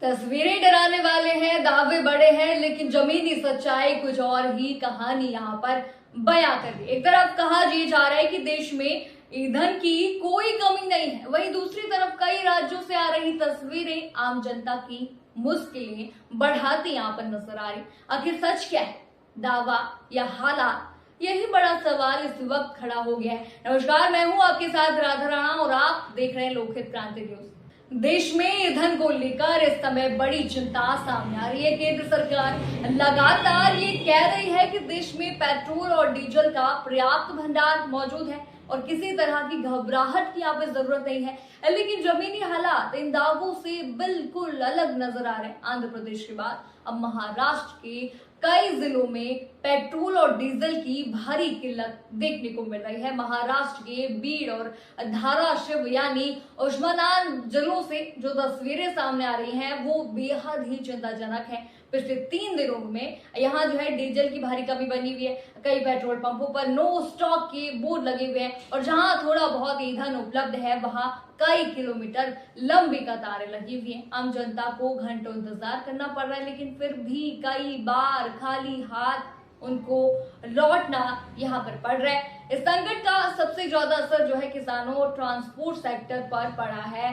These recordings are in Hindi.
तस्वीरें डराने वाले हैं, दावे बड़े हैं, लेकिन जमीनी सच्चाई कुछ और ही कहानी यहाँ पर बयां कर दी। एक तरफ कहा ये जा रहा है कि देश में ईंधन की कोई कमी नहीं है, वहीं दूसरी तरफ कई राज्यों से आ रही तस्वीरें आम जनता की मुश्किलें बढ़ाती यहाँ पर नजर आ रही। आखिर सच क्या है, दावा या हालात? यही बड़ा सवाल इस वक्त खड़ा हो गया है। नमस्कार, मैं हूं आपके साथ राधा राणा और आप देख रहे हैं लोकहित क्रांति न्यूज। देश में ईंधन को लेकर इस समय बड़ी चिंता सामने आ रही है। केंद्र सरकार लगातार ये कह रही है कि देश में पेट्रोल और डीजल का पर्याप्त भंडार मौजूद है और किसी तरह की घबराहट की यहाँ पे जरूरत नहीं है, लेकिन जमीनी हालात इन दावों से बिल्कुल अलग नजर आ रहे हैं। आंध्र प्रदेश के बाद अब महाराष्ट्र के कई जिलों में पेट्रोल और डीजल की भारी किल्लत देखने को मिल रही है। महाराष्ट्र के बीड और धाराशिव यानी उस्मानाबाद जिलों से जो तस्वीरें सामने आ रही हैं वो बेहद ही चिंताजनक है। पिछले 3 दिनों में यहाँ जो है डीजल की भारी कमी बनी हुई है। कई पेट्रोल पंपों पर नो स्टॉक के बोर्ड लगे हुए हैं और जहां थोड़ा बहुत ईंधन उपलब्ध है वहां कई किलोमीटर लंबी कतारें लगी हुई हैं। आम जनता को घंटों इंतजार करना पड़ रहा है, लेकिन फिर भी कई बार खाली हाथ उनको लौटना यहाँ पर पड़ रहा है। इस संकट का सबसे ज्यादा असर जो है किसानों और ट्रांसपोर्ट सेक्टर पर पड़ा है।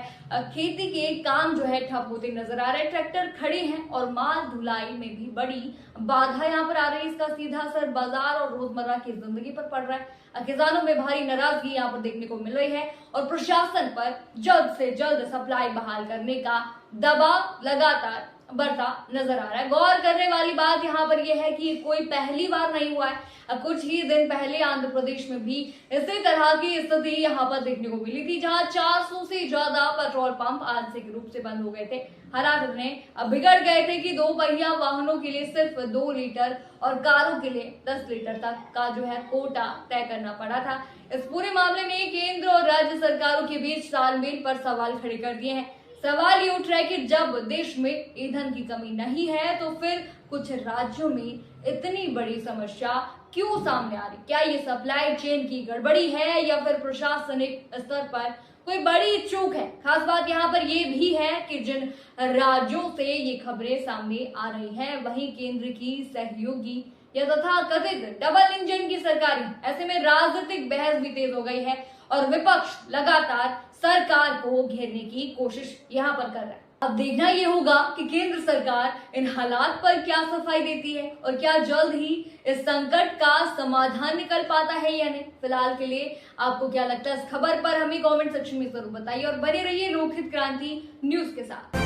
खेती के काम जो है ठप होते नजर आ रहे हैं, ट्रैक्टर खड़े हैं और माल ढुलाई में भी बड़ी बाधा यहाँ पर आ रही है। इसका सीधा असर बाजार और रोजमर्रा की जिंदगी पर पड़ रहा है। किसानों में भारी नाराजगी यहाँ पर देखने को मिल रही है और प्रशासन पर जल्द से जल्द सप्लाई बहाल करने का दबाव लगातार बढ़ता नजर आ रहा है। गौर करने वाली बात यहाँ पर यह है कि कोई पहली बार नहीं हुआ है। कुछ ही दिन पहले आंध्र प्रदेश में भी इसी तरह की स्थिति यहाँ पर देखने को मिली थी, जहां 400 से ज्यादा पेट्रोल पंप आंशिक रूप से बंद हो गए थे। हालात इतने बिगड़ गए थे कि 2 पहिया वाहनों के लिए सिर्फ 2 लीटर और कारों के लिए 10 लीटर तक का जो है कोटा तय करना पड़ा था। इस पूरे मामले में केंद्र और राज्य सरकारों के बीच तालमेल पर सवाल खड़े कर दिए हैं। सवाल ये उठ रहा है कि जब देश में ईंधन की कमी नहीं है तो फिर कुछ राज्यों में इतनी बड़ी समस्या क्यों सामने आ रही? क्या ये सप्लाई चेन की गड़बड़ी है या फिर प्रशासनिक स्तर पर कोई बड़ी चूक है? खास बात यहाँ पर ये भी है कि जिन राज्यों से ये खबरें सामने आ रही हैं वहीं केंद्र की सहयोगी या तथा कथित डबल इंजन की सरकार है। ऐसे में राजनीतिक बहस भी तेज हो गई है और विपक्ष लगातार सरकार को घेरने की कोशिश यहाँ पर कर रहा है। अब देखना ये होगा कि केंद्र सरकार इन हालात पर क्या सफाई देती है और क्या जल्द ही इस संकट का समाधान निकल पाता है या नहीं। फिलहाल के लिए आपको क्या लगता है इस खबर पर हमें कमेंट सेक्शन में जरूर बताइए और बने रहिए लोकहित क्रांति न्यूज के साथ।